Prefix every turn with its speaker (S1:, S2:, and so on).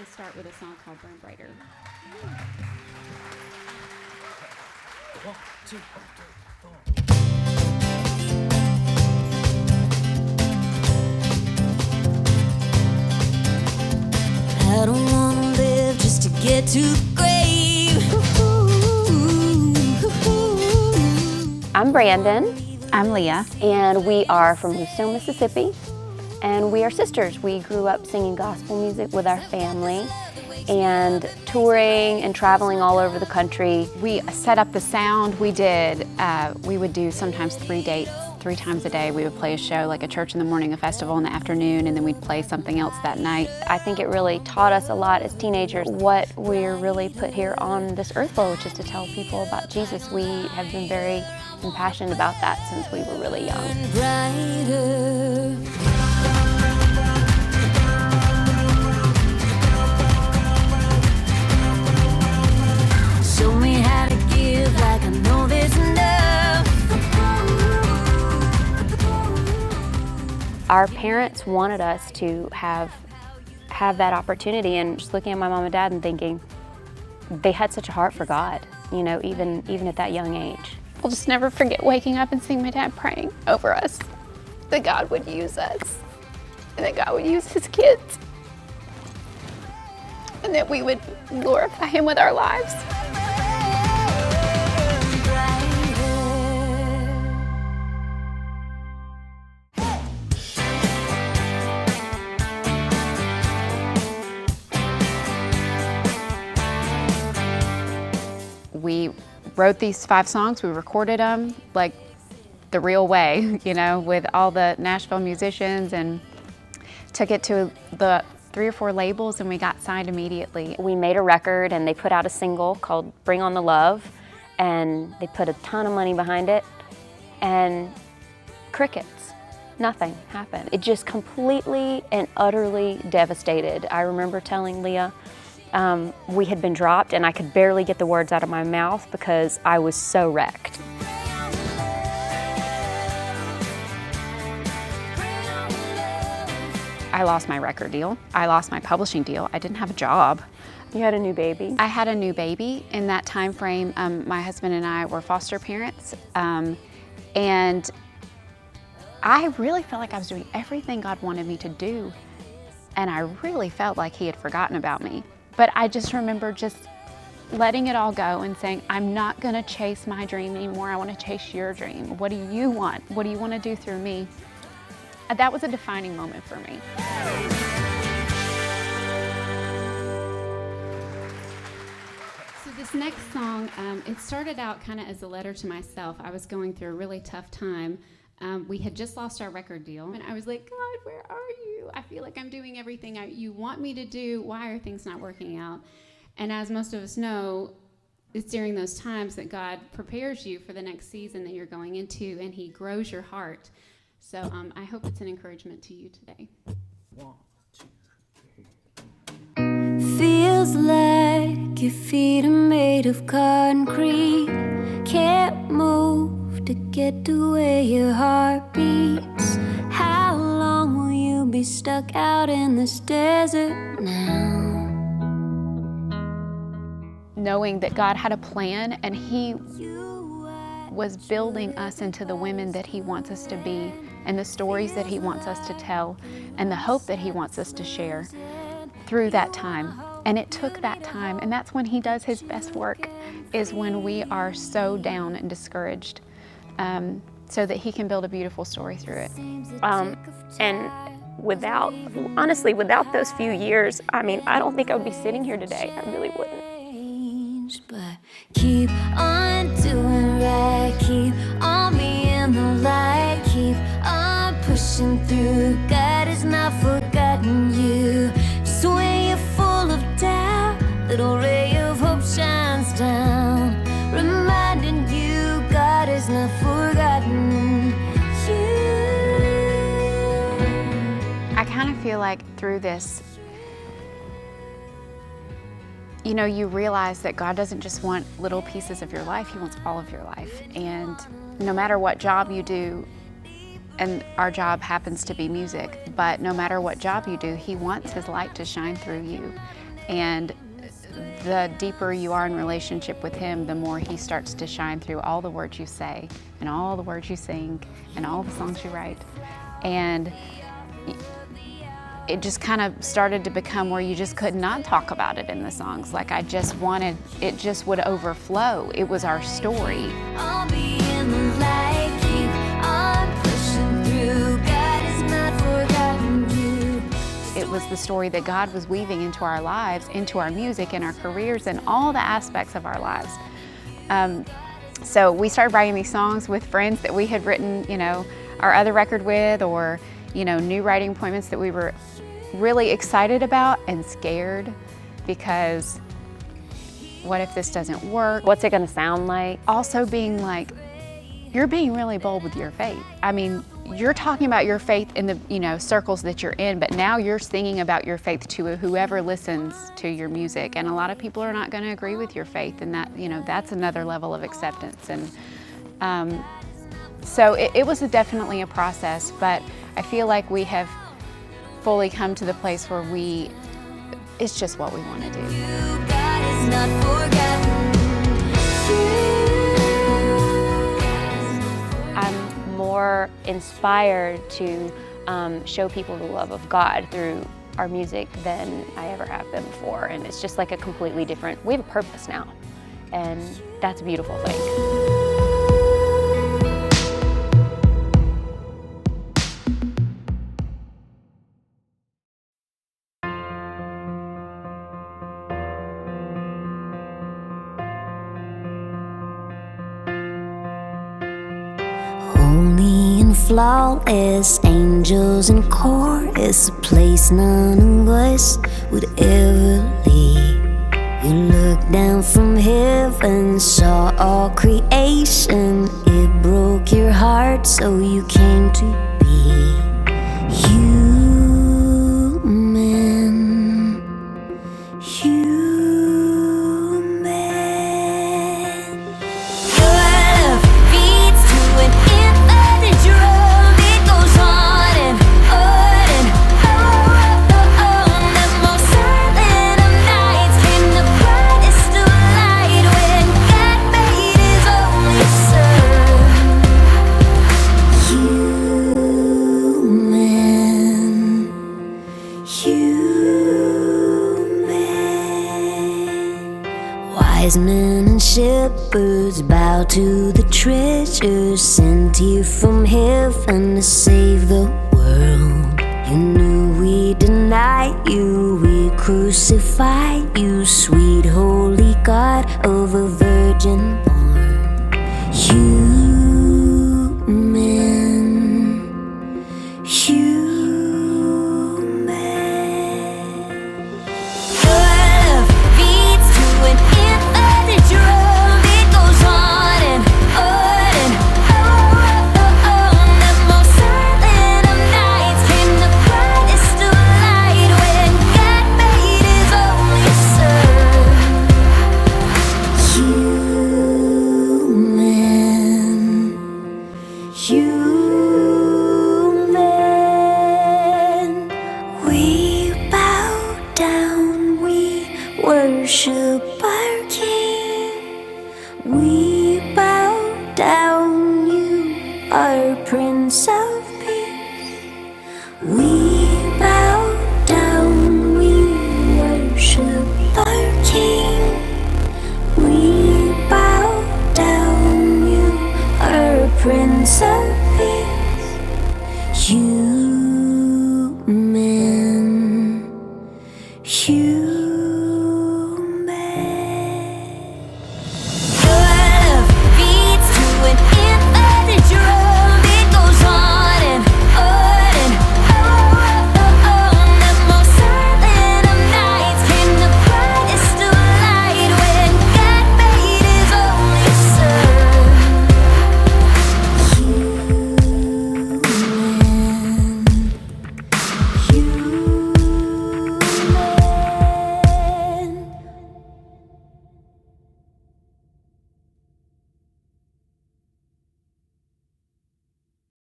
S1: going to start with a song called Burn Brighter.
S2: 1, 2, 3, 4.
S3: I don't wanna live just to get to the grave.
S4: I'm Brandon.
S1: I'm Leah.
S4: And we are from Lucille, Mississippi. And we are sisters. We grew up singing gospel music with our family and touring and traveling all over the country.
S1: We set up the sound. We would do sometimes 3 dates, 3 times a day. We would play a show, like a church in the morning, a festival in the afternoon, and then we'd play something else that night.
S4: I think it really taught us a lot as teenagers what we're really put here on this earth for, which is to tell people about Jesus. We have been very impassioned about that since we were really young.
S3: Brighter. Show me how to give like I know there's enough.
S4: Our parents wanted us to have that opportunity, and just looking at my mom and dad and thinking they had such a heart for God, you know, even at that young age.
S1: I'll just never forget waking up and seeing my dad praying over us, that God would use us, and that God would use his kids, and that we would glorify him with our lives. We wrote these 5 songs, we recorded them like the real way, you know, with all the Nashville musicians, and took it to the 3 or 4 labels, and we got signed immediately.
S4: We made a record, and they put out a single called Bring on the Love, and they put a ton of money behind it, and crickets. Nothing happened. It just completely and utterly devastated. I remember telling Leah, we had been dropped and I could barely get the words out of my mouth because I was so wrecked.
S1: I lost my record deal. I lost my publishing deal. I didn't have a job.
S4: You had a new baby?
S1: I had a new baby. In that time frame, my husband and I were foster parents, and I really felt like I was doing everything God wanted me to do, and I really felt like he had forgotten about me. But I just remember just letting it all go and saying, I'm not gonna chase my dream anymore. I wanna chase your dream. What do you want? What do you wanna do through me? That was a defining moment for me. So this next song, it started out kind of as a letter to myself. I was going through a really tough time. We had just lost our record deal, and I was like, God, where are you? I feel like I'm doing everything you want me to do. Why are things not working out? And as most of us know, it's during those times that God prepares you for the next season that you're going into, and he grows your heart. So I hope it's an encouragement to you today.
S2: 1, 2, 3.
S3: Feels like your feet are made of concrete. Can't move to get to where your heart beats. How long will you be stuck out in this desert now?
S1: Knowing that God had a plan, and he was building us into the women that he wants us to be, and the stories that he wants us to tell, and the hope that he wants us to share through that time. And it took that time, and that's when he does his best work, is when we are so down and discouraged, so that he can build a beautiful story through it.
S4: And honestly, without those few years, I mean, I don't think I would be sitting here today. I really wouldn't.
S3: But keep on doing right, keep on being the light, keep on pushing through. God has not forgotten you. Just when you're full of doubt, little ray of hope shines down, reminding you God has not forgotten you.
S1: I kind of feel like through this, you know, you realize that God doesn't just want little pieces of your life, he wants all of your life. And no matter what job you do, and our job happens to be music, but no matter what job you do, he wants his light to shine through you. And the deeper you are in relationship with Him, the more He starts to shine through all the words you say and all the words you sing and all the songs you write. And it just kind of started to become where you just could not talk about it in the songs. Like I just wanted, it just would overflow. It was our story.
S3: I'll be in the light, keep on pushing through. God has not forgotten you.
S1: It was the story that God was weaving into our lives, into our music and our careers and all the aspects of our lives. So we started writing these songs with friends that we had written, you know, our other record with, or, you know, new writing appointments that we were really excited about and scared because what if this doesn't work?
S4: What's it gonna sound like?
S1: Also being like, you're being really bold with your faith. I mean, you're talking about your faith in the, you know, circles that you're in, but now you're singing about your faith to whoever listens to your music. And a lot of people are not going to agree with your faith, and that, you know, that's another level of acceptance. And so it was definitely a process, but I feel like we have fully come to the place where it's just what we want to do.
S3: God has not forgotten you.
S4: I'm more inspired to show people the love of God through our music than I ever have been before. And it's just like a completely different, we have a purpose now. And that's a beautiful thing.
S3: Holy and flawless, angels in chorus, a place none of us would ever leave. You looked down from heaven, saw all creation. It broke your heart, so you came to be human, human. Your love beats to an infinite drum. It goes on and on and on. The most silent of nights came the brightest of light when God made His only Son. Human. Wise men and shepherds bow to the treasure sent here from heaven to save the world. You knew we deny you, we crucify you, sweet holy God of a virgin born. Human, human. Your love beats to an infinite drum. It goes on and on and on. The most silent of nights came the brightest of light when God made His only Son. Human, human. We bow down, we worship